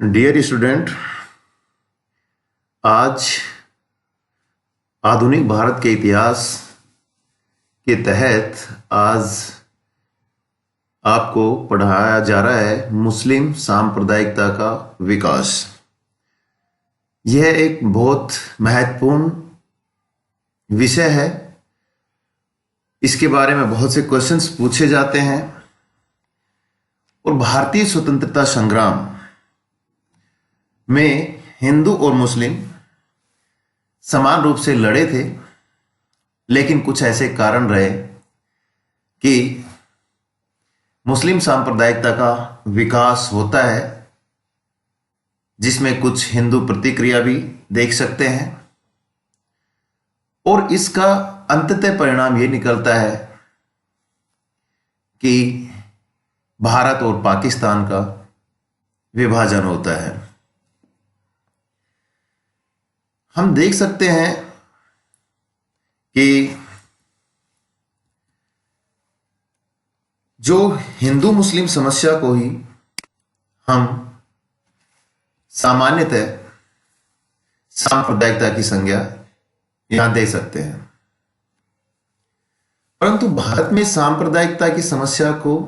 Dear student, आज आधुनिक भारत के इतिहास के तहत आज आपको पढ़ाया जा रहा है मुस्लिम सांप्रदायिकता का विकास। यह एक बहुत महत्वपूर्ण विषय है। इसके बारे में बहुत से क्वेश्चंस पूछे जाते हैं और भारतीय स्वतंत्रता संग्राम में हिंदू और मुस्लिम समान रूप से लड़े थे, लेकिन कुछ ऐसे कारण रहे कि मुस्लिम सांप्रदायिकता का विकास होता है, जिसमें कुछ हिंदू प्रतिक्रिया भी देख सकते हैं और इसका अंततः परिणाम यह निकलता है कि भारत और पाकिस्तान का विभाजन होता है। हम देख सकते हैं कि जो हिंदू मुस्लिम समस्या को ही हम सामान्यतः सांप्रदायिकता की संज्ञा यहां दे सकते हैं, परंतु भारत में सांप्रदायिकता की समस्या को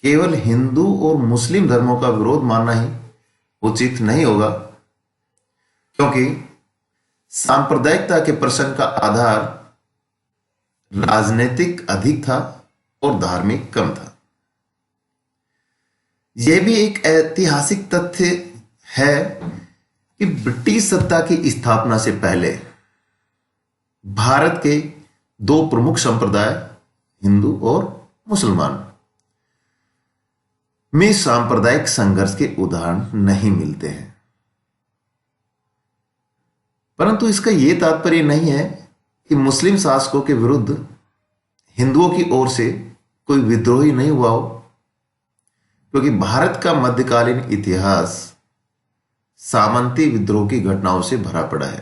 केवल हिंदू और मुस्लिम धर्मों का विरोध मानना ही उचित नहीं होगा, क्योंकि सांप्रदायिकता के प्रश्न का आधार राजनीतिक अधिक था और धार्मिक कम था। यह भी एक ऐतिहासिक तथ्य है कि ब्रिटिश सत्ता की स्थापना से पहले भारत के दो प्रमुख संप्रदाय हिंदू और मुसलमान में सांप्रदायिक संघर्ष के उदाहरण नहीं मिलते हैं। परंतु इसका यह तात्पर्य नहीं है कि मुस्लिम शासकों के विरुद्ध हिंदुओं की ओर से कोई विद्रोह ही नहीं हुआ हो, क्योंकि भारत का मध्यकालीन इतिहास सामंती विद्रोह की घटनाओं से भरा पड़ा है।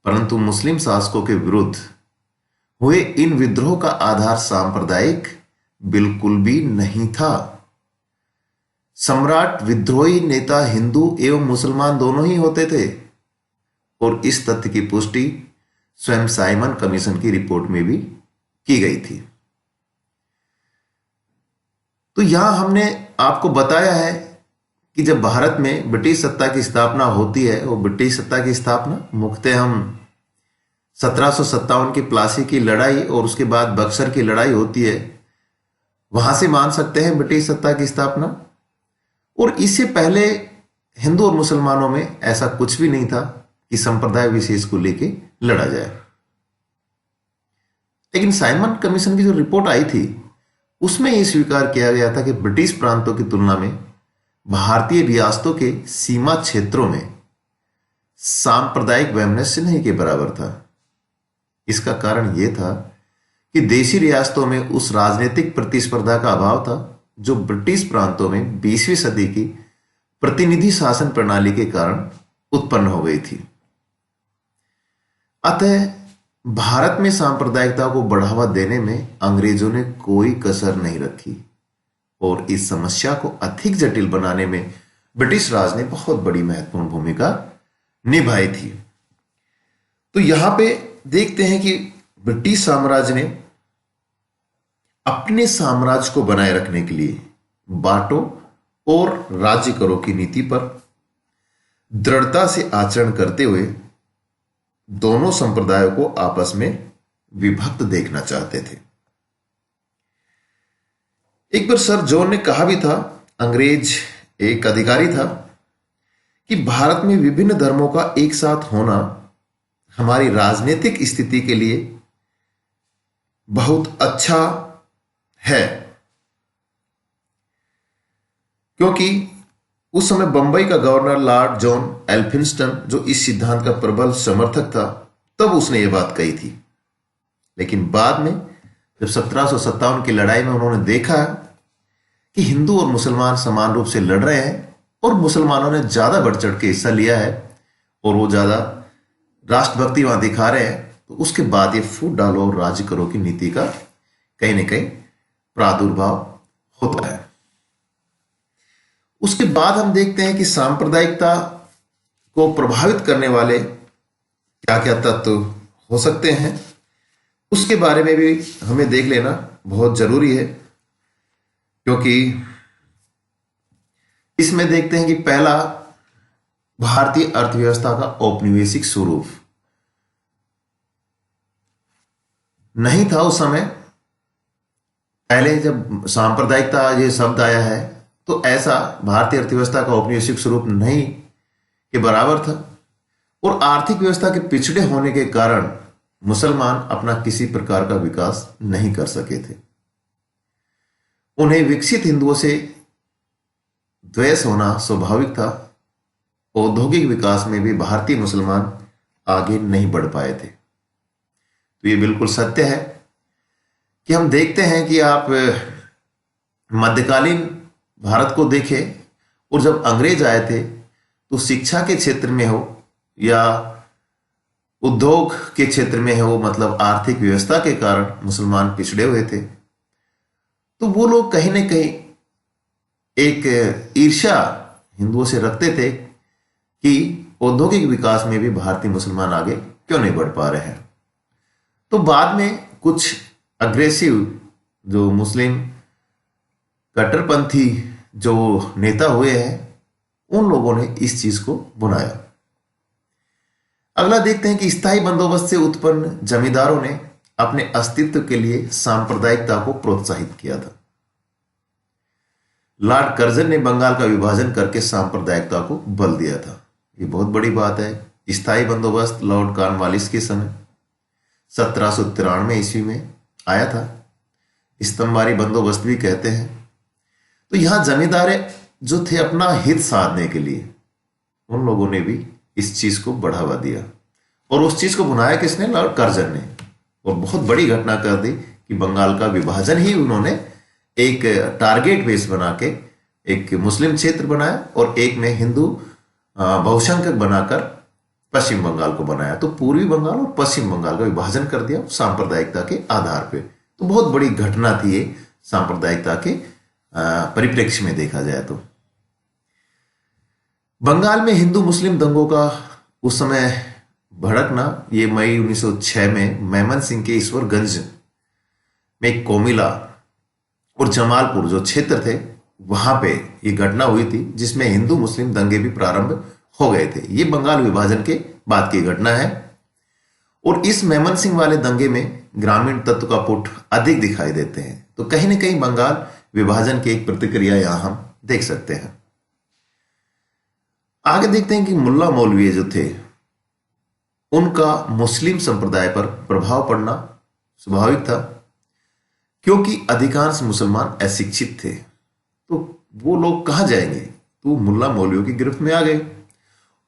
परंतु मुस्लिम शासकों के विरुद्ध हुए इन विद्रोह का आधार सांप्रदायिक बिल्कुल भी नहीं था। सम्राट विद्रोही नेता हिंदू एवं मुसलमान दोनों ही होते थे और इस तथ्य की पुष्टि स्वयं साइमन कमीशन की रिपोर्ट में भी की गई थी। तो यहां हमने आपको बताया है कि जब भारत में ब्रिटिश सत्ता की स्थापना होती है, वो ब्रिटिश सत्ता की स्थापना मुख्यतः हम 1757 की प्लासी की लड़ाई और उसके बाद बक्सर की लड़ाई होती है, वहां से मान सकते हैं ब्रिटिश सत्ता की स्थापना। और इससे पहले हिंदू और मुसलमानों में ऐसा कुछ भी नहीं था कि संप्रदाय विशेष को लेके लड़ा जाए। लेकिन साइमन कमीशन की जो रिपोर्ट आई थी उसमें यह स्वीकार किया गया था कि ब्रिटिश प्रांतों की तुलना में भारतीय रियासतों के सीमा क्षेत्रों में सांप्रदायिक वैमनस्य नहीं के बराबर था। इसका कारण यह था कि देशी रियासतों में उस राजनीतिक प्रतिस्पर्धा का अभाव था जो ब्रिटिश प्रांतों में 20वीं सदी की प्रतिनिधि शासन प्रणाली के कारण उत्पन्न हो गई थी। अतः भारत में सांप्रदायिकता को बढ़ावा देने में अंग्रेजों ने कोई कसर नहीं रखी और इस समस्या को अधिक जटिल बनाने में ब्रिटिश राज ने बहुत बड़ी महत्वपूर्ण भूमिका निभाई थी। तो यहां पे देखते हैं कि ब्रिटिश साम्राज्य ने अपने साम्राज्य को बनाए रखने के लिए बांटो और राज्य करो की नीति पर दृढ़ता से आचरण करते हुए दोनों संप्रदायों को आपस में विभक्त देखना चाहते थे। एक बार सर जॉन ने कहा भी था, अंग्रेज एक अधिकारी था, कि भारत में विभिन्न धर्मों का एक साथ होना हमारी राजनीतिक स्थिति के लिए बहुत अच्छा है, क्योंकि उस समय बंबई का गवर्नर लॉर्ड जॉन एल्फिंस्टन जो इस सिद्धांत का प्रबल समर्थक था, तब उसने यह बात कही थी। लेकिन बाद में जब 1757 की लड़ाई में उन्होंने देखा कि हिंदू और मुसलमान समान रूप से लड़ रहे हैं और मुसलमानों ने ज्यादा बढ़ चढ़ के हिस्सा लिया है और वो ज्यादा राष्ट्रभक्ति वहां दिखा रहे हैं, तो उसके बाद ये फूट डालो और राज्य करो की नीति का कहीं ना कहीं प्रादुर्भाव होता है। उसके बाद हम देखते हैं कि सांप्रदायिकता को प्रभावित करने वाले क्या क्या तत्व हो सकते हैं, उसके बारे में भी हमें देख लेना बहुत जरूरी है। क्योंकि इसमें देखते हैं कि पहला, भारतीय अर्थव्यवस्था का औपनिवेशिक स्वरूप नहीं था उस समय। पहले जब सांप्रदायिकता ये शब्द आया है तो ऐसा भारतीय अर्थव्यवस्था का औपनिवेशिक स्वरूप नहीं के बराबर था, और आर्थिक व्यवस्था के पिछड़े होने के कारण मुसलमान अपना किसी प्रकार का विकास नहीं कर सके थे। उन्हें विकसित हिंदुओं से द्वेष होना स्वाभाविक था। औद्योगिक विकास में भी भारतीय मुसलमान आगे नहीं बढ़ पाए थे। तो ये बिल्कुल सत्य है कि हम देखते हैं कि आप मध्यकालीन भारत को देखें, और जब अंग्रेज आए थे तो शिक्षा के क्षेत्र में हो या उद्योग के क्षेत्र में हो, मतलब आर्थिक व्यवस्था के कारण मुसलमान पिछड़े हुए थे। तो वो लोग कहीं ना कहीं एक ईर्ष्या हिंदुओं से रखते थे कि औद्योगिक विकास में भी भारतीय मुसलमान आगे क्यों नहीं बढ़ पा रहे हैं। तो बाद में कुछ अग्रेसिव जो मुस्लिम कट्टरपंथी जो नेता हुए हैं, उन लोगों ने इस चीज को बुनाया। अगला देखते हैं कि स्थायी बंदोबस्त से उत्पन्न जमींदारों ने अपने अस्तित्व के लिए सांप्रदायिकता को प्रोत्साहित किया था। लॉर्ड कर्जन ने बंगाल का विभाजन करके सांप्रदायिकता को बल दिया था। ये बहुत बड़ी बात है। स्थायी बंदोबस्त लॉर्ड कॉर्नवालिस के समय 1793 ईस्वी में आया था। स्तंभवारी बंदोबस्त भी कहते हैं। तो यहां जमींदार जो थे अपना हित साधने के लिए, उन लोगों ने भी इस चीज को बढ़ावा दिया, और उस चीज को बुनाया किसने? लॉर्ड कर्जन ने। और बहुत बड़ी घटना कर दी कि बंगाल का विभाजन ही उन्होंने एक टारगेट बेस बना के एक मुस्लिम क्षेत्र बनाया और एक में हिंदू बहुसंख्यक बनाकर पश्चिम बंगाल को बनाया। तो पूर्वी बंगाल और पश्चिम बंगाल का विभाजन कर दिया सांप्रदायिकता के आधार पे। तो बहुत बड़ी घटना थी ये सांप्रदायिकता के परिप्रेक्ष्य में देखा जाए तो। बंगाल में हिंदू मुस्लिम दंगों का उस समय भड़कना, ये मई 1906 में मेमन सिंह के ईश्वरगंज में कोमिला और जमालपुर जो क्षेत्र थे वहां पे ये घटना हुई थी, जिसमें हिंदू मुस्लिम दंगे भी प्रारंभ हो गए थे। ये बंगाल विभाजन के बाद की घटना है। और इस मेमन सिंह वाले दंगे में ग्रामीण तत्व का पुट अधिक दिखाई देते हैं। तो कहीं ना कहीं बंगाल विभाजन की एक प्रतिक्रिया यहां हम देख सकते हैं। आगे देखते हैं कि मुल्ला मौलवी जो थे, उनका मुस्लिम संप्रदाय पर प्रभाव पड़ना स्वाभाविक था, क्योंकि अधिकांश मुसलमान अशिक्षित थे। तो वो लोग कहां जाएंगे? तो मुल्ला मौलवियों की गिरफ्त में आ गए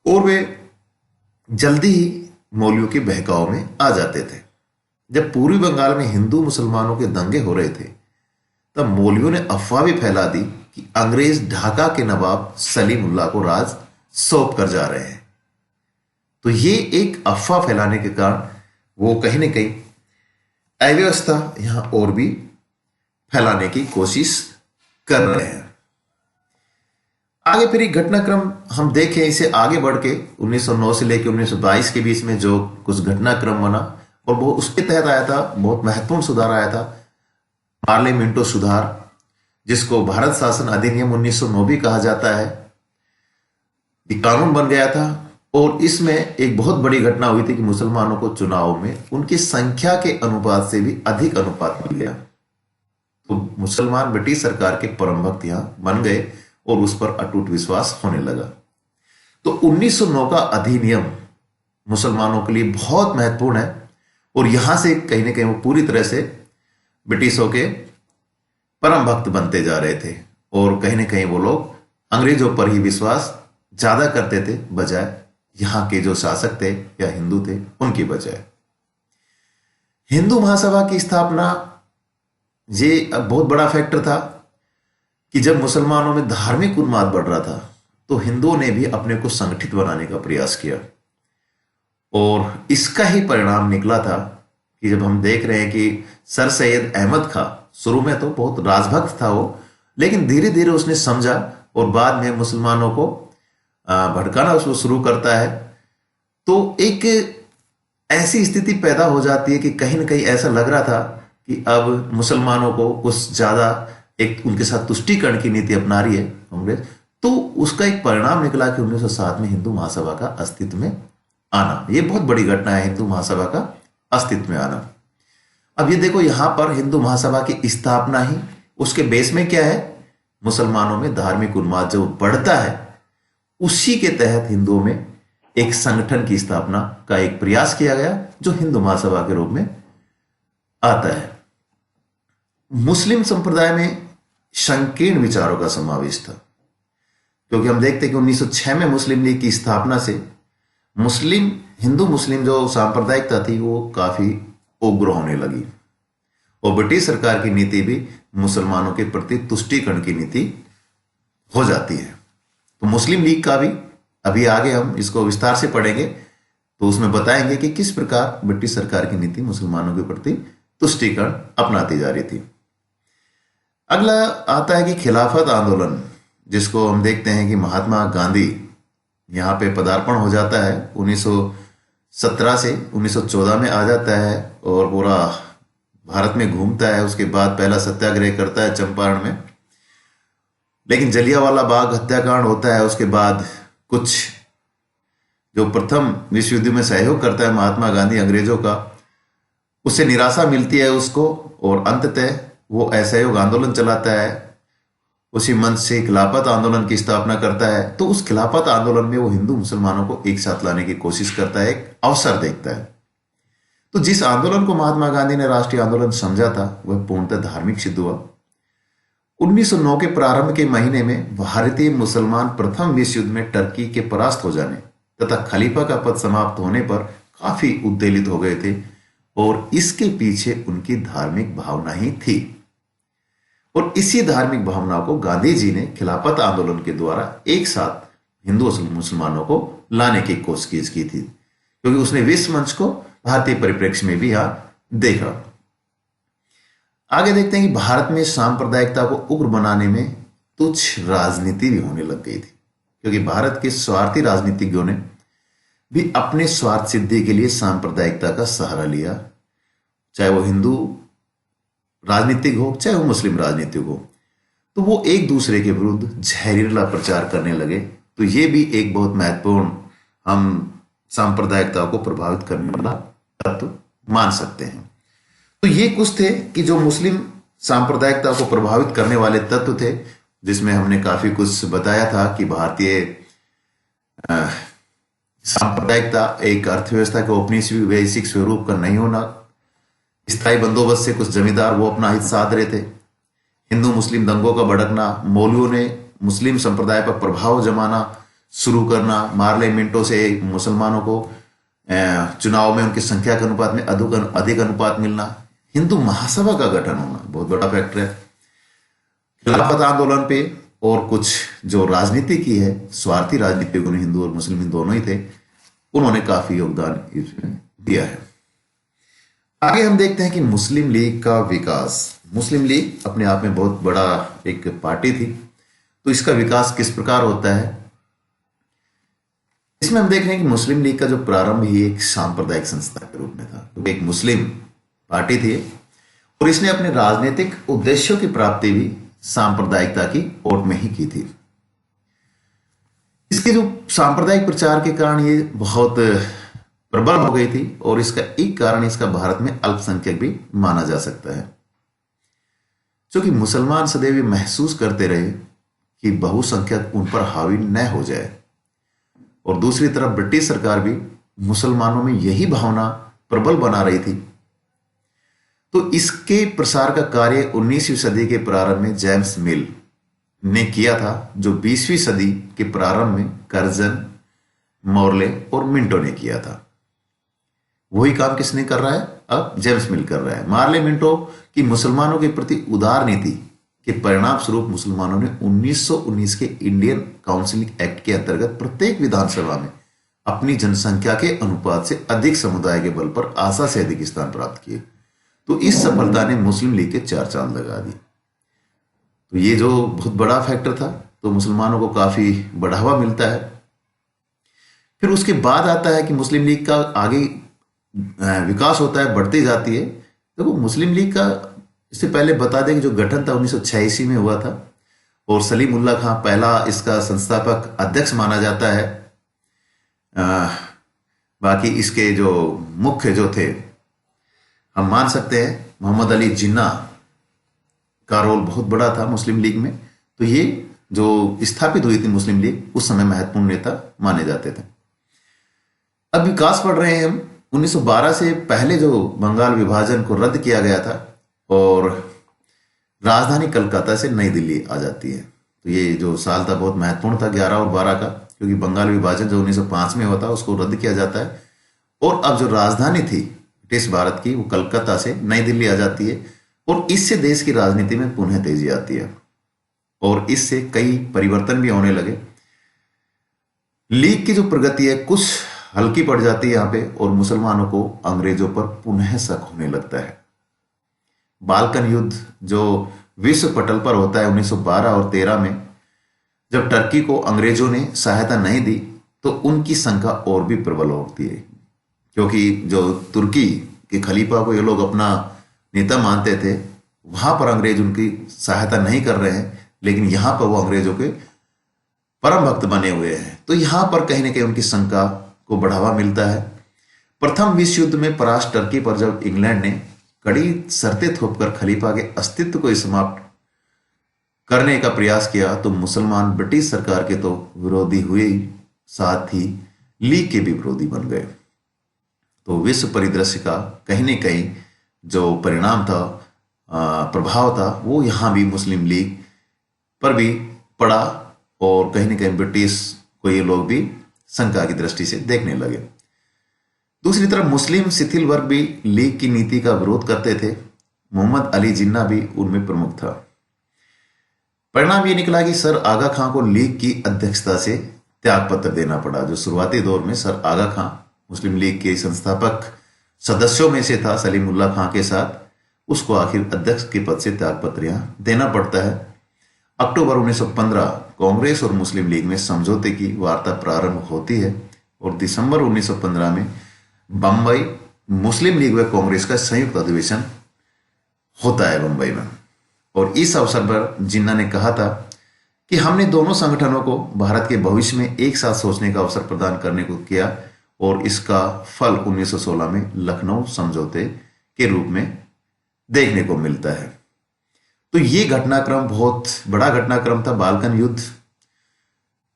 और वे जल्दी ही मौलवियों के बहकाव में आ जाते थे। जब पूर्वी बंगाल में हिंदू मुसलमानों के दंगे हो रहे थे, तब मौलवियों ने अफवाह भी फैला दी कि अंग्रेज ढाका के नवाब सलीमुल्लाह को राज सौंप कर जा रहे हैं। तो ये एक अफवाह फैलाने के कारण वो कहीं ना कहीं अव्यवस्था यहां और भी फैलाने की कोशिश कर रहे हैं। आगे फिर एक घटनाक्रम हम देखें, इसे आगे बढ़ के 1909 से लेकर 1922 के बीच में जो कुछ घटनाक्रम बना, और वो उसके तहत आया था, बहुत महत्वपूर्ण सुधार आया था, मार्ले मिंटो सुधार, जिसको भारत शासन अधिनियम 1909 भी कहा जाता है। ये कानून बन गया था और इसमें एक बहुत बड़ी घटना हुई थी कि मुसलमानों को चुनाव में उनकी संख्या के अनुपात से भी अधिक अनुपात मिल गया। तो मुसलमान ब्रिटिश सरकार के परम भक्त यहां बन गए और उस पर अटूट विश्वास होने लगा। तो 1909 का अधिनियम मुसलमानों के लिए बहुत महत्वपूर्ण है, और यहां से कहीं ना कहीं वो पूरी तरह से ब्रिटिशों के परम भक्त बनते जा रहे थे, और कहीं ना कहीं वो लोग अंग्रेजों पर ही विश्वास ज्यादा करते थे बजाय यहां के जो शासक थे या हिंदू थे उनकी बजाय। हिंदू महासभा की स्थापना ये बहुत बड़ा फैक्टर था कि जब मुसलमानों में धार्मिक उन्माद बढ़ रहा था, तो हिंदुओं ने भी अपने को संगठित बनाने का प्रयास किया, और इसका ही परिणाम निकला था कि जब हम देख रहे हैं कि सर सैयद अहमद खां शुरू में तो बहुत राजभक्त था वो, लेकिन धीरे धीरे उसने समझा और बाद में मुसलमानों को भड़काना उसको शुरू करता है, तो एक ऐसी स्थिति पैदा हो जाती है कि कहीं ना कहीं ऐसा लग रहा था कि अब मुसलमानों को कुछ ज्यादा एक उनके साथ तुष्टीकरण की नीति अपना रही है कांग्रेस। तो उसका एक परिणाम निकला कि 1907 में हिंदू महासभा का अस्तित्व में आना। यह बहुत बड़ी घटना है, हिंदू महासभा का अस्तित्व में आना। अब ये देखो, यहां पर हिंदू महासभा की स्थापना ही, उसके बेस में क्या है, मुसलमानों में धार्मिक उन्माद जो बढ़ता है, उसी के तहत हिंदुओं में एक संगठन की स्थापना का एक प्रयास किया गया जो हिंदू महासभा के रूप में आता है। मुस्लिम संप्रदाय में संकीर्ण विचारों का समावेश था, क्योंकि हम देखते हैं कि 1906 में मुस्लिम लीग की स्थापना से हिंदू मुस्लिम जो सांप्रदायिकता थी वो काफी उग्र होने लगी, और ब्रिटिश सरकार की नीति भी मुसलमानों के प्रति तुष्टीकरण की नीति हो जाती है। तो मुस्लिम लीग का भी अभी आगे हम इसको विस्तार से पढ़ेंगे, तो उसमें बताएंगे कि किस प्रकार ब्रिटिश सरकार की नीति मुसलमानों के प्रति तुष्टीकरण अपनाती जा रही थी। अगला आता है कि खिलाफत आंदोलन, जिसको हम देखते हैं कि महात्मा गांधी यहां पे पदार्पण हो जाता है 1917 से 1914 में आ जाता है और पूरा भारत में घूमता है। उसके बाद पहला सत्याग्रह करता है चंपारण में, लेकिन जलियांवाला बाग हत्याकांड होता है। उसके बाद कुछ जो प्रथम विश्व युद्ध में सहयोग करता है महात्मा गांधी अंग्रेजों का, उससे निराशा मिलती है उसको, और अंततः वो असहयोग आंदोलन चलाता है। उसी मंच से खिलाफत आंदोलन की स्थापना करता है। तो उस खिलाफत आंदोलन में वो हिंदू मुसलमानों को एक साथ लाने की कोशिश करता है, एक अवसर देखता है। तो जिस आंदोलन को महात्मा गांधी ने राष्ट्रीय आंदोलन समझा था वह पूर्णतः धार्मिक सिद्ध हुआ। 1909 के प्रारंभ के महीने में भारतीय मुसलमान प्रथम विश्व युद्ध में टर्की के परास्त हो जाने तथा खलीफा का पद समाप्त होने पर काफी उद्वेलित हो गए थे, और इसके पीछे उनकी धार्मिक भावना ही थी। और इसी धार्मिक भावना को गांधी जी ने खिलाफत आंदोलन के द्वारा एक साथ हिंदू मुसलमानों को लाने की कोशिश की थी, क्योंकि उसने विश्व मंच को भारतीय परिप्रेक्ष्य में भी यहां देखा। आगे देखते हैं कि भारत में सांप्रदायिकता को उग्र बनाने में तुच्छ राजनीति भी होने लग गई थी, क्योंकि भारत के स्वार्थी राजनीतिज्ञों ने भी अपने स्वार्थ सिद्धि के लिए सांप्रदायिकता का सहारा लिया, चाहे वो हिंदू राजनीतिक हो चाहे वो मुस्लिम राजनीतिक हो। तो वो एक दूसरे के विरुद्ध जहरीला प्रचार करने लगे। तो ये भी एक बहुत महत्वपूर्ण हम सांप्रदायिकता को प्रभावित करने वाला तत्व मान सकते हैं। तो ये कुछ थे कि जो मुस्लिम सांप्रदायिकता को प्रभावित करने वाले तत्व थे, जिसमें हमने काफी कुछ बताया था कि भारतीय सांप्रदायिकता एक अर्थव्यवस्था के औपनिवेशिक स्वरूप का नहीं होना, स्थायी बंदोबस्त से कुछ जमींदार वो अपना हित साध रहे थे, हिंदू मुस्लिम दंगों का भड़कना, मौलवियों ने मुस्लिम संप्रदाय पर प्रभाव जमाना शुरू करना, मार्ले मिंटो से मुसलमानों को चुनाव में उनकी संख्या के अनुपात में अधिक अनुपात मिलना, हिंदू महासभा का गठन होना बहुत बड़ा फैक्टर है। खिलाफत आंदोलन पे और कुछ जो राजनीति की है, स्वार्थी राजनीतिकों ने, हिंदू और मुस्लिम दोनों ही थे, उन्होंने काफी योगदान इसमें दिया है। आगे हम देखते हैं कि मुस्लिम लीग का विकास। मुस्लिम लीग अपने आप में बहुत बड़ा एक पार्टी थी, तो इसका विकास किस प्रकार होता है, इसमें हम देख रहे हैं कि मुस्लिम लीग का जो प्रारंभ ही एक सांप्रदायिक संस्था के रूप में था, तो एक मुस्लिम पार्टी थी, और इसने अपने राजनीतिक उद्देश्यों की प्राप्ति भी सांप्रदायिकता की ओट में ही की थी। इसके जो सांप्रदायिक प्रचार के कारण ये बहुत प्रबल हो गई थी, और इसका एक कारण इसका भारत में अल्पसंख्यक भी माना जा सकता है, क्योंकि मुसलमान सदैव महसूस करते रहे कि बहुसंख्यक उन पर हावी न हो जाए, और दूसरी तरफ ब्रिटिश सरकार भी मुसलमानों में यही भावना प्रबल बना रही थी। तो इसके प्रसार का कार्य 19वीं सदी के प्रारंभ में जेम्स मिल ने किया था, जो 20वीं सदी के प्रारंभ में कर्जन, मॉर्ले और मिंटो ने किया था। वही काम किसने कर रहा है, अब जेम्स मिल कर रहा है। मार्ले मिंटो की मुसलमानों के प्रति उदार नीति के परिणाम स्वरूप मुसलमानों ने 1919 के इंडियन काउंसिल एक्ट के अंतर्गत प्रत्येक विधानसभा में अपनी जनसंख्या के अनुपात से अधिक समुदाय के बल पर आशा से अधिक स्थान प्राप्त किए। तो इस सफलता ने मुस्लिम लीग के 4 चांद लगा दिए। तो ये जो बहुत बड़ा फैक्टर था, तो मुसलमानों को काफी बढ़ावा मिलता है। फिर उसके बाद आता है कि मुस्लिम लीग का आगे विकास होता है, बढ़ती जाती है। देखो मुस्लिम लीग का इससे पहले बता दें कि जो गठन था 1986 में हुआ था और सलीमुल्लाह खां पहला इसका संस्थापक अध्यक्ष माना जाता है। बाकी इसके जो मुख्य जो थे, हम मान सकते हैं मोहम्मद अली जिन्ना का रोल बहुत बड़ा था मुस्लिम लीग में। तो ये जो स्थापित हुई थी मुस्लिम लीग, उस समय महत्वपूर्ण नेता माने जाते थे। अब विकास पढ़ रहे हैं हम। 1912 से पहले जो बंगाल विभाजन को रद्द किया गया था और राजधानी कलकत्ता से नई दिल्ली आ जाती है। तो ये जो साल था बहुत महत्वपूर्ण था 11 और 12 का, क्योंकि बंगाल विभाजन जो 1905 में होता है उसको रद्द किया जाता है और अब जो राजधानी थी ब्रिटिश भारत की वो कलकत्ता से नई दिल्ली आ जाती है और इससे देश की राजनीति में पुनः तेजी आती है और इससे कई परिवर्तन भी होने लगे। लीग की जो प्रगति है कुछ हल्की पड़ जाती है यहाँ पे और मुसलमानों को अंग्रेजों पर पुनः शक होने लगता है। बाल्कन युद्ध जो विश्व पटल पर होता है 1912 और 13 में, जब टर्की को अंग्रेजों ने सहायता नहीं दी तो उनकी शंका और भी प्रबल होती है, क्योंकि जो तुर्की के खलीफा को ये लोग अपना नेता मानते थे, वहां पर अंग्रेज उनकी सहायता नहीं कर रहे हैं, लेकिन यहां पर वो अंग्रेजों के परम भक्त बने हुए हैं। तो यहां पर कहीं ना कहीं उनकी शंका को बढ़ावा मिलता है। प्रथम विश्व युद्ध में परास्त टर्की पर जब इंग्लैंड ने कड़ी शर्तें थोपकर खलीफा के अस्तित्व को समाप्त करने का प्रयास किया तो मुसलमान ब्रिटिश सरकार के तो विरोधी हुए, साथ ही लीग के भी विरोधी बन गए। तो विश्व परिदृश्य का कहीं न कहीं जो परिणाम था, प्रभाव था, वो यहां भी मुस्लिम लीग पर भी पड़ा और कहीं न कहीं ब्रिटिश को ये लोग भी शंका की दृष्टि से देखने लगे। दूसरी तरफ मुस्लिम शिथिल वर्ग भी लीग की नीति का विरोध करते थे। मोहम्मद अली जिन्ना भी उनमें प्रमुख था। परिणाम यह निकला कि सर आगा खां को लीग की अध्यक्षता से त्याग पत्र देना पड़ा। जो शुरुआती दौर में सर आगा खां मुस्लिम लीग के संस्थापक सदस्यों में से था सलीमुल्लाह खां के साथ, उसको आखिर अध्यक्ष के पद से त्याग पत्र यहां देना पड़ता है। अक्टूबर 1915 कांग्रेस और मुस्लिम लीग में समझौते की वार्ता प्रारंभ होती है और दिसंबर 1915 में बंबई मुस्लिम लीग व कांग्रेस का संयुक्त अधिवेशन होता है बंबई में। और इस अवसर पर जिन्ना ने कहा था कि हमने दोनों संगठनों को भारत के भविष्य में एक साथ सोचने का अवसर प्रदान करने को किया और इसका फल 1916 में लखनऊ समझौते के रूप में देखने को मिलता है। तो ये घटनाक्रम बहुत बड़ा घटनाक्रम था। बाल्कन युद्ध,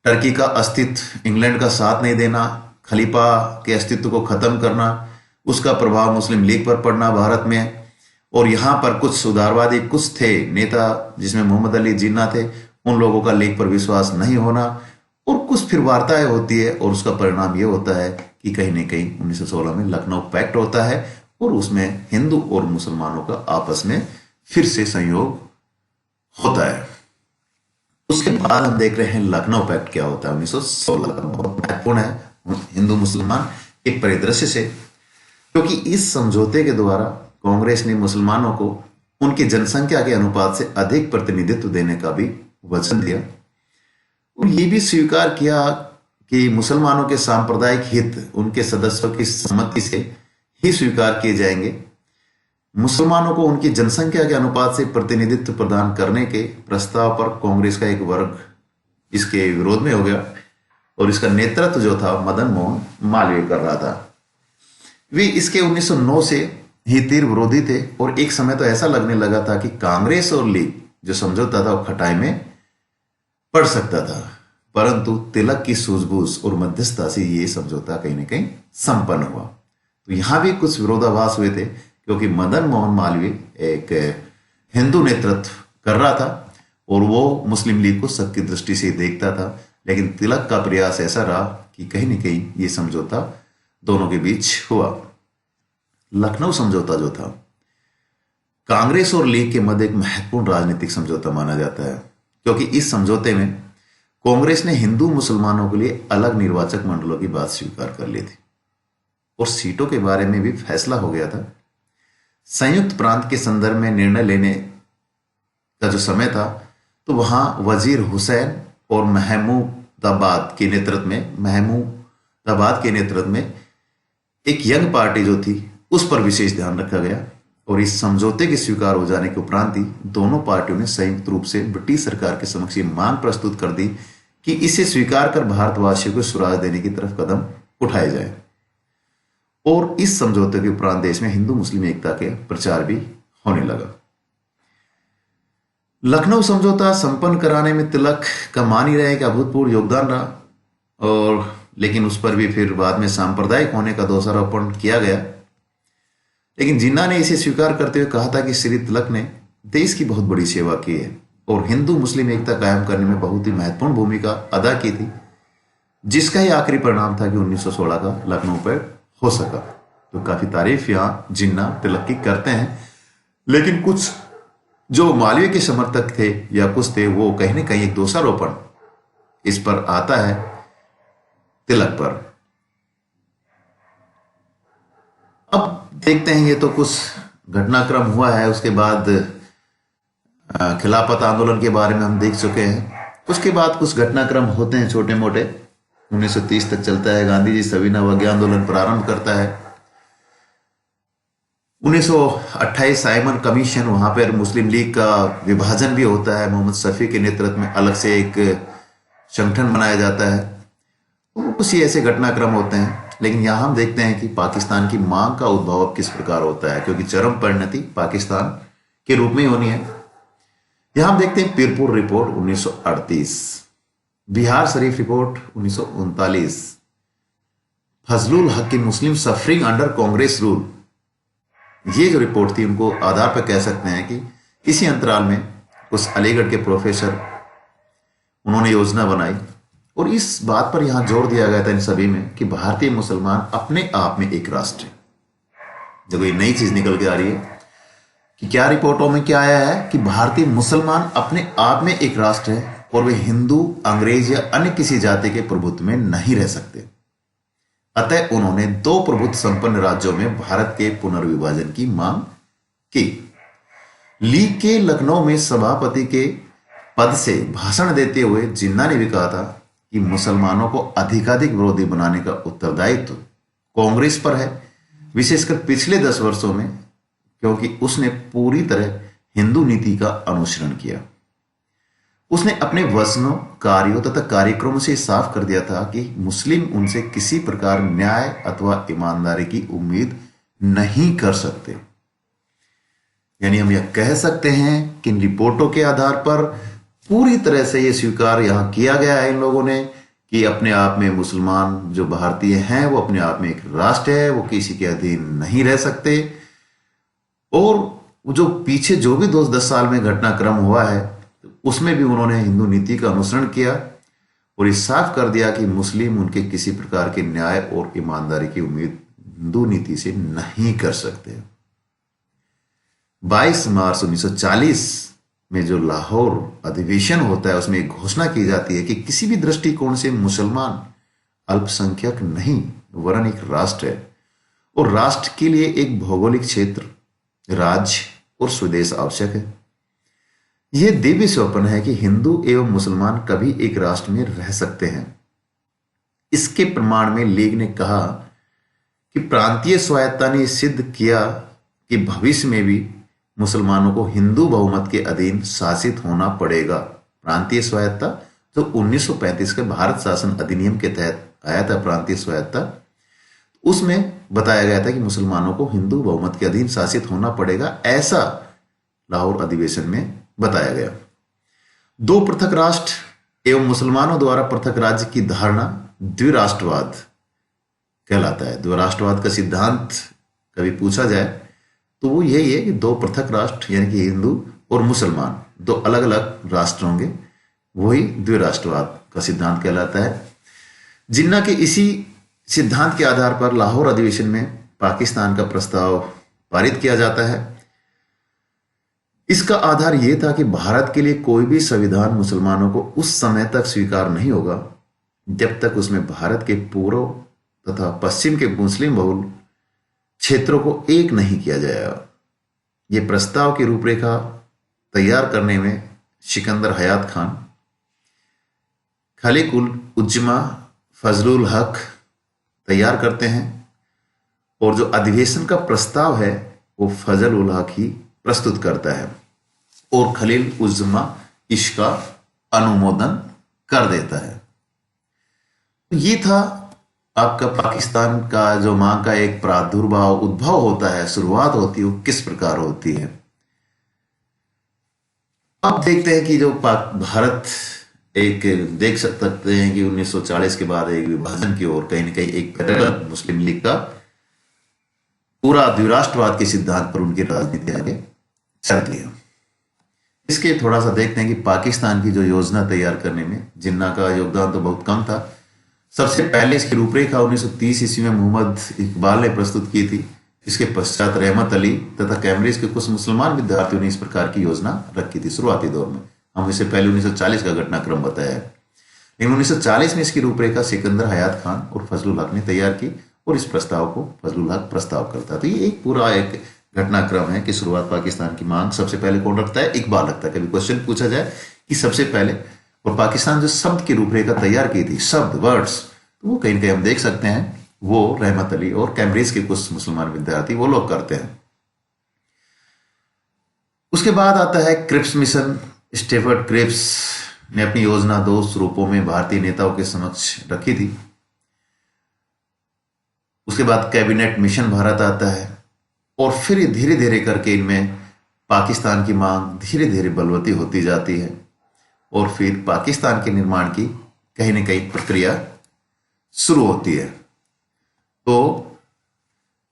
टर्की का अस्तित्व, इंग्लैंड का साथ नहीं देना, खलीफा के अस्तित्व को खत्म करना, उसका प्रभाव मुस्लिम लीग पर पड़ना भारत में, और यहां पर कुछ सुधारवादी कुछ थे नेता जिसमें मोहम्मद अली जिन्ना थे, उन लोगों का लीग पर विश्वास नहीं होना और कुछ फिर वार्ताएं होती है और उसका परिणाम यह होता है कि कहीं न कहीं 1916 में लखनऊ पैक्ट होता है और उसमें हिंदू और मुसलमानों का आपस में फिर से संयोग होता है। उसके बाद हम देख रहे हैं लखनऊ पैक्ट क्या होता है 1916। बहुत महत्वपूर्ण है हिंदू मुसलमान के परिदृश्य से, क्योंकि इस समझौते के द्वारा कांग्रेस ने मुसलमानों को उनकी जनसंख्या के अनुपात से अधिक प्रतिनिधित्व देने का भी वचन दिया और यह भी स्वीकार किया कि मुसलमानों के सांप्रदायिक हित उनके सदस्यों की सहमति से ही स्वीकार किए जाएंगे। मुसलमानों को उनकी जनसंख्या के अनुपात से प्रतिनिधित्व प्रदान करने के प्रस्ताव पर कांग्रेस का एक वर्ग इसके विरोध में हो गया और इसका नेतृत्व जो था मदन मोहन मालवीय कर रहा था। वे इसके 1909 से ही तीव्र विरोधी थे और एक समय तो ऐसा लगने लगा था कि कांग्रेस और लीग जो समझौता था वो खटाई में पड़ सकता था, परंतु तिलक की सूझबूझ और मध्यस्थता से ये समझौता कहीं ना कहीं संपन्न हुआ। तो यहां भी कुछ विरोधाभास हुए थे क्योंकि मदन मोहन मालवीय एक हिंदू नेतृत्व कर रहा था और वो मुस्लिम लीग को शक की दृष्टि से देखता था, लेकिन तिलक का प्रयास ऐसा रहा कि कहीं ना कहीं ये समझौता दोनों के बीच हुआ। लखनऊ समझौता जो था कांग्रेस और लीग के मध्य एक महत्वपूर्ण राजनीतिक समझौता माना जाता है, क्योंकि इस समझौते में कांग्रेस ने हिंदू मुसलमानों के लिए अलग निर्वाचक मंडलों की बात स्वीकार कर ली थी और सीटों के बारे में भी फैसला हो गया था। संयुक्त प्रांत के संदर्भ में निर्णय लेने का जो समय था तो वहां वजीर हुसैन और महमूदाबाद के नेतृत्व में एक यंग पार्टी जो थी उस पर विशेष ध्यान रखा गया। और इस समझौते के स्वीकार हो जाने के उपरांत ही दोनों पार्टियों ने संयुक्त रूप से ब्रिटिश सरकार के समक्ष ये मांग प्रस्तुत कर दी कि इसे स्वीकार कर भारतवासियों को स्वराज देने की तरफ कदम उठाए जाए। और इस समझौते के उपरांत देश में हिंदू मुस्लिम एकता के प्रचार भी होने लगा। लखनऊ समझौता संपन्न कराने में तिलक का मान ही रहे कि अभूतपूर्व योगदान रहा, और लेकिन उस पर भी फिर बाद में सांप्रदायिक होने का दोषारोपण किया गया। लेकिन जिन्ना ने इसे स्वीकार करते हुए कहा था कि श्री तिलक ने देश की बहुत बड़ी सेवा की है और हिंदू मुस्लिम एकता कायम करने में बहुत ही महत्वपूर्ण भूमिका अदा की थी, जिसका ही आखिरी परिणाम था कि 1916 का लखनऊ पर हो सका। तो काफी तारीफ यहां जिन्ना तिलक की करते हैं, लेकिन कुछ जो मालवीय के समर्थक थे या कुछ थे वो कहीं ना कहीं एक दोषारोपण इस पर आता है तिलक पर। अब देखते हैं, ये तो कुछ घटनाक्रम हुआ है, उसके बाद खिलाफत आंदोलन के बारे में हम देख चुके हैं। उसके बाद कुछ घटनाक्रम होते हैं छोटे मोटे। 1930 तक चलता है, गांधी जी सविनय अवज्ञा आंदोलन प्रारंभ करता है। 1928 साइमन कमीशन, वहां पर मुस्लिम लीग का विभाजन भी होता है, मोहम्मद शफी के नेतृत्व में अलग से एक संगठन बनाया जाता है। कुछ ही ऐसे घटनाक्रम होते हैं। लेकिन यहां हम देखते हैं कि पाकिस्तान की मांग का उद्भव अब किस प्रकार होता है, क्योंकि चरम परिणति पाकिस्तान के रूप में ही होनी है। यहां हम देखते हैं पीरपुर रिपोर्ट 1938, बिहार शरीफ रिपोर्ट 1939, फजलुल हक की मुस्लिम सफरिंग अंडर कांग्रेस रूल। ये जो रिपोर्ट थी उनको आधार पर कह सकते हैं कि इसी अंतराल में उस अलीगढ़ के प्रोफेसर उन्होंने योजना बनाई और इस बात पर यहां जोर दिया गया था इन सभी में कि भारतीय मुसलमान अपने आप में एक राष्ट्र है। देखो ये नई चीज निकल के आ रही है कि क्या रिपोर्टों में क्या आया है कि भारतीय मुसलमान अपने आप में एक राष्ट्र है और वे हिंदू, अंग्रेज या अन्य किसी जाति के प्रभुत्व में नहीं रह सकते। अतः उन्होंने दो प्रभुत्व संपन्न राज्यों में भारत के पुनर्विभाजन की मांग की। लीग के लखनऊ में सभापति के पद से भाषण देते हुए जिन्ना ने भी कहा था कि मुसलमानों को अधिकाधिक विरोधी बनाने का उत्तरदायित्व कांग्रेस पर है, विशेषकर पिछले 10 वर्षों में, क्योंकि उसने पूरी तरह हिंदू नीति का अनुसरण किया। उसने अपने वचनों, कार्यों तथा कार्यक्रमों से साफ कर दिया था कि मुस्लिम उनसे किसी प्रकार न्याय अथवा ईमानदारी की उम्मीद नहीं कर सकते। यानी हम यह कह सकते हैं कि इन रिपोर्टों के आधार पर पूरी तरह से यह स्वीकार यहां किया गया है इन लोगों ने कि अपने आप में मुसलमान जो भारतीय हैं वो अपने आप में एक राष्ट्र है, वो किसी के अधीन नहीं रह सकते। और जो पीछे जो भी 10 साल में घटनाक्रम हुआ है उसमें भी उन्होंने हिंदू नीति का अनुसरण किया और ये साफ कर दिया कि मुस्लिम उनके किसी प्रकार के न्याय और ईमानदारी की उम्मीद हिंदू नीति से नहीं कर सकते। 22 मार्च 1940 में जो लाहौर अधिवेशन होता है उसमें एक घोषणा की जाती है कि किसी भी दृष्टिकोण से मुसलमान अल्पसंख्यक नहीं वरन एक राष्ट्र है और राष्ट्र के लिए एक भौगोलिक क्षेत्र, राज्य और स्वदेश आवश्यक है। यह दिव्य स्वप्न है कि हिंदू एवं मुसलमान कभी एक राष्ट्र में रह सकते हैं। इसके प्रमाण में लीग ने कहा कि प्रांतीय स्वायत्तता ने सिद्ध किया कि भविष्य में भी मुसलमानों को हिंदू बहुमत के अधीन शासित होना पड़ेगा। प्रांतीय स्वायत्तता जो 1935 के भारत शासन अधिनियम के तहत आया था, प्रांतीय स्वायत्तता, उसमें बताया गया था कि मुसलमानों को हिंदू बहुमत के अधीन शासित होना पड़ेगा, ऐसा लाहौर अधिवेशन में बताया गया। दो पृथक राष्ट्र एवं मुसलमानों द्वारा पृथक राज्य की धारणा द्विराष्ट्रवाद कहलाता है। द्विराष्ट्रवाद का सिद्धांत कभी पूछा जाए तो वो यही है कि दो पृथक राष्ट्र यानी कि हिंदू और मुसलमान दो अलग अलग राष्ट्र होंगे, वही द्विराष्ट्रवाद का सिद्धांत कहलाता है। जिन्ना के इसी सिद्धांत के आधार पर लाहौर अधिवेशन में पाकिस्तान का प्रस्ताव पारित किया जाता है। इसका आधार यह था कि भारत के लिए कोई भी संविधान मुसलमानों को उस समय तक स्वीकार नहीं होगा जब तक उसमें भारत के पूर्व तथा पश्चिम के मुस्लिम बहुल क्षेत्रों को एक नहीं किया जाएगा। यह प्रस्ताव की रूपरेखा तैयार करने में सिकंदर हयात खान खलीक उल उज्जमा फजलुल हक तैयार करते हैं और जो अधिवेशन का प्रस्ताव है वो फजल उल हक ही प्रस्तुत करता है और खलील उज्जमा इसका अनुमोदन कर देता है। तो ये था आपका पाकिस्तान का जो मां का एक प्रादुर्भाव उद्भव होता है, शुरुआत होती है, वो किस प्रकार होती है। अब देखते हैं कि जो भारत एक देख सकते हैं कि 1940 के बाद एक विभाजन की ओर कहीं ना कहीं एक पैरलल मुस्लिम लीग का पूरा द्विराष्ट्रवाद के सिद्धांत पर उनकी राजनीति आगे चलती है। इसके थोड़ा सा देखते हैं कि पाकिस्तान की जो योजना तैयार करने में जिन्ना का योगदान तो बहुत कम था। सबसे पहले इसकी रूपरेखा 1930 ईस्वी में मोहम्मद इकबाल ने प्रस्तुत की थी। इसके पश्चात रहमत अली तथा कैम्ब्रिज के कुछ मुसलमान विद्यार्थियों ने इस प्रकार की योजना रखी थी शुरुआती दौर में। हम इससे पहले 1940 का घटनाक्रम बताया है, लेकिन 1940 में इसकी रूपरेखा सिकंदर हयात खान और फजलुल हक ने तैयार की और इस प्रस्ताव को फजलुल हक प्रस्ताव करता है। तो ये एक पूरा एक घटनाक्रम है कि शुरुआत पाकिस्तान की मांग सबसे पहले कौन रखता है? इकबाल रखता है। कभी क्वेश्चन पूछा जाए कि सबसे पहले, और पाकिस्तान जो शब्द की रूपरेखा तैयार की थी, शब्द वर्ड्स, तो वो कहीं ना कहीं हम देख सकते हैं वो रहमत अली और कैम्ब्रिज के कुछ मुसलमान विद्यार्थी वो लोग करते हैं। उसके बाद आता है क्रिप्स मिशन। स्टेफर्ड क्रिप्स ने अपनी योजना दो स्वरूपों में भारतीय नेताओं के समक्ष रखी थी। उसके बाद कैबिनेट मिशन भारत आता है और फिर धीरे धीरे करके इनमें पाकिस्तान की मांग धीरे धीरे बलवती होती जाती है और फिर पाकिस्तान के निर्माण की कहीं ना कहीं प्रक्रिया शुरू होती है। तो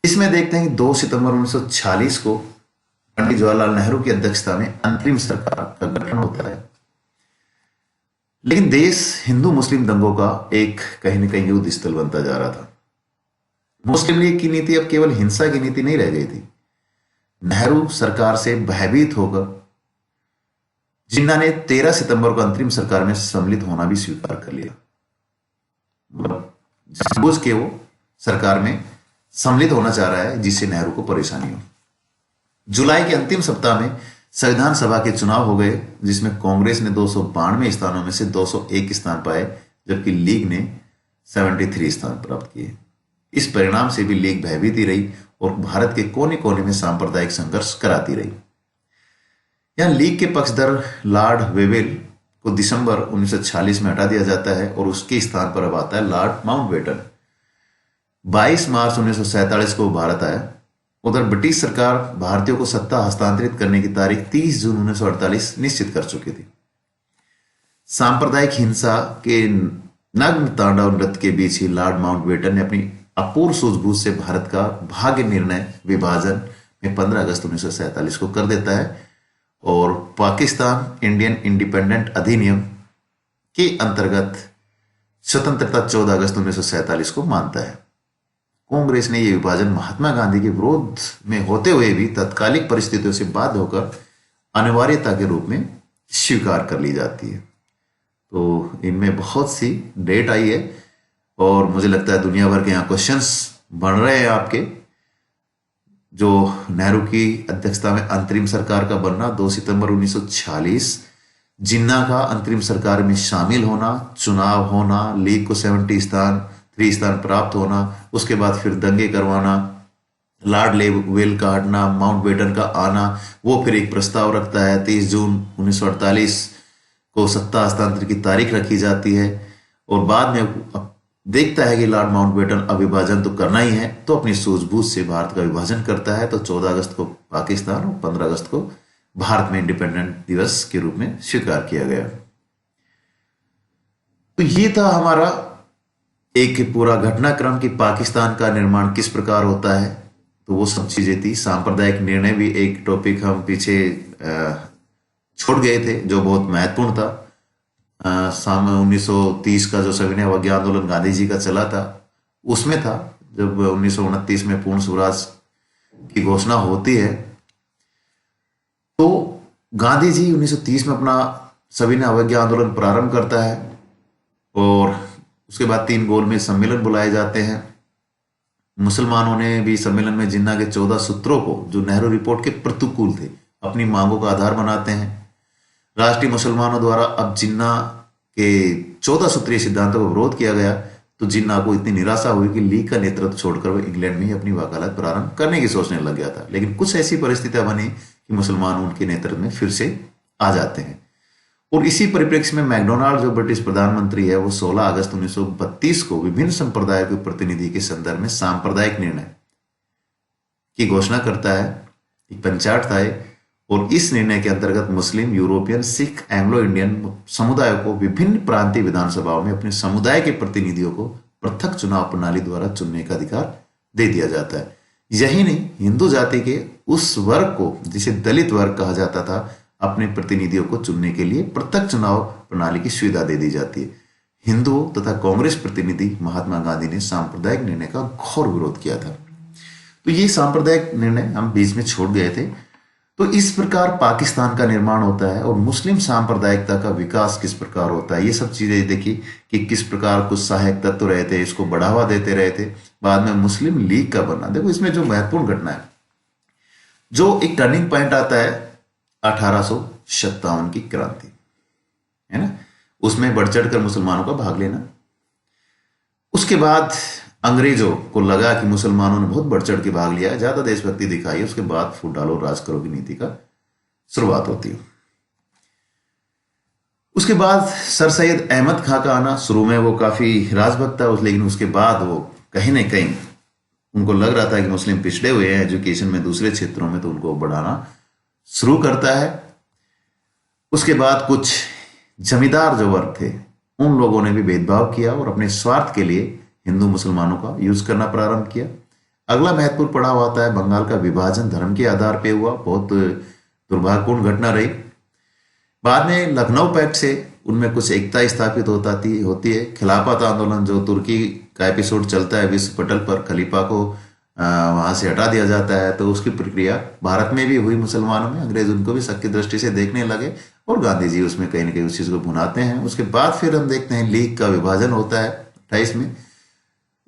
इसमें देखते हैं कि 2 सितंबर 1946 को पंडित जवाहरलाल नेहरू की अध्यक्षता में अंतरिम सरकार का गठन होता है। लेकिन देश हिंदू मुस्लिम दंगों का एक कहीं ना कहीं युद्ध स्थल बनता जा रहा था। मुस्लिम लीग की नीति अब केवल हिंसा की नीति नहीं रह गई थी। नेहरू सरकार से भयभीत होकर जिन्ना ने 13 सितंबर को अंतरिम सरकार में सम्मिलित होना भी स्वीकार कर लिया। जानबूझ के वो सरकार में सम्मिलित होना चाह रहा है जिससे नेहरू को परेशानी हो। जुलाई के अंतिम सप्ताह में संविधान सभा के चुनाव हो गए, जिसमें कांग्रेस ने 292 स्थानों में से 201 स्थान पाए, जबकि लीग ने 73 स्थान प्राप्त किए। इस परिणाम से भी लीग भयभीत ही रही और भारत के कोने कोने में सांप्रदायिक संघर्ष कराती रही। यहां लीग के पक्षधर लॉर्ड वेवेल को दिसंबर 1946 में हटा दिया जाता है और उसके स्थान पर अब आता है लॉर्ड माउंटबेटन। 22 मार्च 1947 को भारत आया। उधर ब्रिटिश सरकार भारतीयों को सत्ता हस्तांतरित करने की तारीख 30 जून 1948 निश्चित कर चुकी थी। सांप्रदायिक हिंसा के नग्न तांडव नृत्य के बीच ही लॉर्ड माउंटबेटन ने अपनी अपूर्व सूझबूझ से भारत का भाग्य निर्णय विभाजन में 15 अगस्त 1947 को कर देता है और पाकिस्तान इंडियन इंडिपेंडेंट अधिनियम के अंतर्गत स्वतंत्रता 14 अगस्त 1947 को मानता है। कांग्रेस ने यह विभाजन महात्मा गांधी के विरोध में होते हुए भी तत्कालिक परिस्थितियों से बाध्य होकर अनिवार्यता के रूप में स्वीकार कर ली जाती है। तो इनमें बहुत सी डेट आई है और मुझे लगता है दुनिया भर के यहाँ क्वेश्चंस बन रहे हैं आपके। जो नेहरू की अध्यक्षता में अंतरिम सरकार का बनना 2 सितंबर 1946, जिन्ना का अंतरिम सरकार में शामिल होना, चुनाव होना, लीग को 73 स्थान प्राप्त होना, उसके बाद फिर दंगे करवाना, लॉर्ड वेल का हटना, माउंटबेटन का आना, वो फिर एक प्रस्ताव रखता है। 30 जून 1948 को सत्ता हस्तांतरण की तारीख रखी जाती है और बाद में देखता है कि लॉर्ड माउंटबेटन अब विभाजन तो करना ही है, तो अपनी सूझबूझ से भारत का विभाजन करता है। तो 14 अगस्त को पाकिस्तान और 15 अगस्त को भारत में इंडिपेंडेंट दिवस के रूप में स्वीकार किया गया। तो ये था हमारा एक पूरा घटनाक्रम कि पाकिस्तान का निर्माण किस प्रकार होता है। तो वो सब चीजें थी। सांप्रदायिक निर्णय भी एक टॉपिक हम पीछे छोड़ गए थे जो बहुत महत्वपूर्ण था। 1930 का जो सविनय अवज्ञा आंदोलन गांधी जी का चला था, उसमें था जब 1929 में पूर्ण स्वराज की घोषणा होती है। तो गांधी जी 1930 में अपना सविनय अवज्ञा आंदोलन प्रारंभ करता है और उसके बाद 3 गोलमेज सम्मेलन बुलाए जाते हैं। मुसलमानों ने भी सम्मेलन में जिन्ना के 14 सूत्रों को, जो नेहरू रिपोर्ट के प्रतिकूल थे, अपनी मांगों का आधार बनाते हैं। राष्ट्रीय मुसलमानों द्वारा अब जिन्ना के 14 सूत्रीय सिद्धांतों का विरोध किया गया तो जिन्ना को इतनी निराशा हुई कि लीग का नेतृत्व छोड़कर वो इंग्लैंड में ही अपनी वकालत प्रारंभ करने की सोचने लग गया था। लेकिन कुछ ऐसी परिस्थितियां बनी कि मुसलमान उनके नेतृत्व में फिर से आ जाते हैं। और इसी परिप्रेक्ष्य में मैकडोनाल्ड जो ब्रिटिश प्रधानमंत्री है वो 16 अगस्त 1932 को विभिन्न संप्रदायों के प्रतिनिधि के संदर्भ में सांप्रदायिक निर्णय की घोषणा करता है। एक पंचायत था और इस निर्णय के अंतर्गत मुस्लिम, यूरोपियन, सिख, एंग्लो इंडियन समुदायों को विभिन्न प्रांतीय विधानसभाओं में अपने समुदाय के प्रतिनिधियों को पृथक चुनाव प्रणाली द्वारा चुनने का अधिकार दे दिया जाता है। यही नहीं, हिंदू जाति के उस वर्ग को जिसे दलित वर्ग कहा जाता था अपने प्रतिनिधियों को चुनने के लिए पृथक चुनाव प्रणाली की सुविधा दे दी जाती है। हिंदुओं तथा कांग्रेस प्रतिनिधि महात्मा गांधी ने सांप्रदायिक निर्णय का घोर विरोध किया था। तो ये सांप्रदायिक निर्णय हम बीच में छोड़ गए थे। तो इस प्रकार पाकिस्तान का निर्माण होता है और मुस्लिम सांप्रदायिकता का विकास किस प्रकार होता है, ये सब चीजें देखी कि किस प्रकार कुछ सहायक तत्व रहे थे, इसको बढ़ावा देते रहे थे। बाद में मुस्लिम लीग का बनना, देखो इसमें जो महत्वपूर्ण घटना है, जो एक टर्निंग पॉइंट आता है 1857 की क्रांति, है ना, उसमें बढ़ चढ़कर मुसलमानों का भाग लेना। उसके बाद अंग्रेजों को लगा कि मुसलमानों ने बहुत बढ़ चढ़ के भाग लिया है, ज्यादा देशभक्ति दिखाई, उसके बाद फूट डालो राज करो की नीति का शुरुआत होती है। उसके बाद सर सैयद अहमद खां का आना, शुरू में वो काफी राजभक्त था, लेकिन उसके बाद वो कहीं ना कहीं उनको लग रहा था कि मुस्लिम पिछड़े हुए हैं एजुकेशन में, दूसरे क्षेत्रों में, तो उनको बढ़ाना शुरू करता है। उसके बाद कुछ जमींदार जो वर्ग थे उन लोगों ने भी भेदभाव किया और अपने स्वार्थ के लिए हिंदू मुसलमानों का यूज करना प्रारंभ किया। अगला महत्वपूर्ण पड़ाव आता है बंगाल का विभाजन धर्म के आधार पर हुआ, बहुत दुर्भाग्यपूर्ण घटना रही। बाद में लखनऊ पैक्ट से उनमें कुछ एकता स्थापित होती है। खिलाफत आंदोलन जो तुर्की का एपिसोड चलता है विश्व पटल पर, खलीफा को वहां से हटा दिया जाता है, तो उसकी प्रक्रिया भारत में भी हुई मुसलमानों में। अंग्रेज उनको भी शक की दृष्टि से देखने लगे और गांधी जी उसमें कहीं ना कहीं उस चीज को भुनाते हैं। उसके बाद फिर हम देखते हैं लीग का विभाजन होता है 28 में।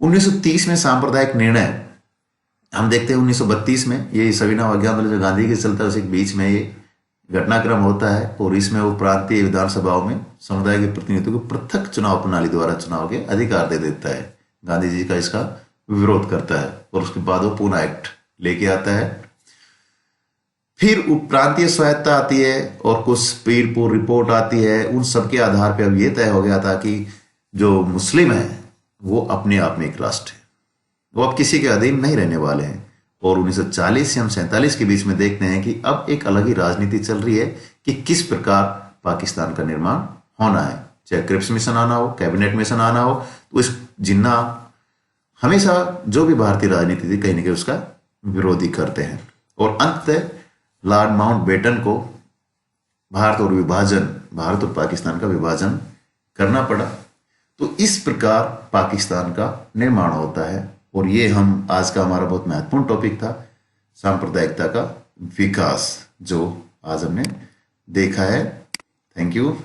1930 में सांप्रदायिक निर्णय हम देखते हैं। 1932 में ये सविनय अवज्ञा आंदोलन जो गांधी के चलता है, उसी के बीच में ये घटनाक्रम होता है और इसमें वो प्रांतीय विधानसभाओं में समुदाय के प्रतिनिधित्व को पृथक चुनाव प्रणाली द्वारा चुनाव के अधिकार दे देता है। गांधी जी का इसका विरोध करता है और उसके बाद वो पूना एक्ट लेके आता है। फिर प्रांतीय स्वायत्ता आती है और कुछ पीरपुर रिपोर्ट आती है। उन सब के आधार पर अब ये तय हो गया था कि जो मुस्लिम है वो अपने आप में एक राष्ट्र है, वो अब किसी के अधीन नहीं रहने वाले हैं। और 1940 से हम 47 के बीच में देखते हैं कि अब एक अलग ही राजनीति चल रही है कि किस प्रकार पाकिस्तान का निर्माण होना है, चाहे क्रिप्स मिशन आना हो, कैबिनेट मिशन आना हो। तो इस जिन्ना हमेशा जो भी भारतीय राजनीति थी कहीं ना कहीं उसका विरोधी करते हैं और अंततः लॉर्ड माउंटबेटन को भारत और पाकिस्तान का विभाजन करना पड़ा। तो इस प्रकार पाकिस्तान का निर्माण होता है और ये हम आज का हमारा बहुत महत्वपूर्ण टॉपिक था, सांप्रदायिकता का विकास, जो आज हमने देखा है। Thank you.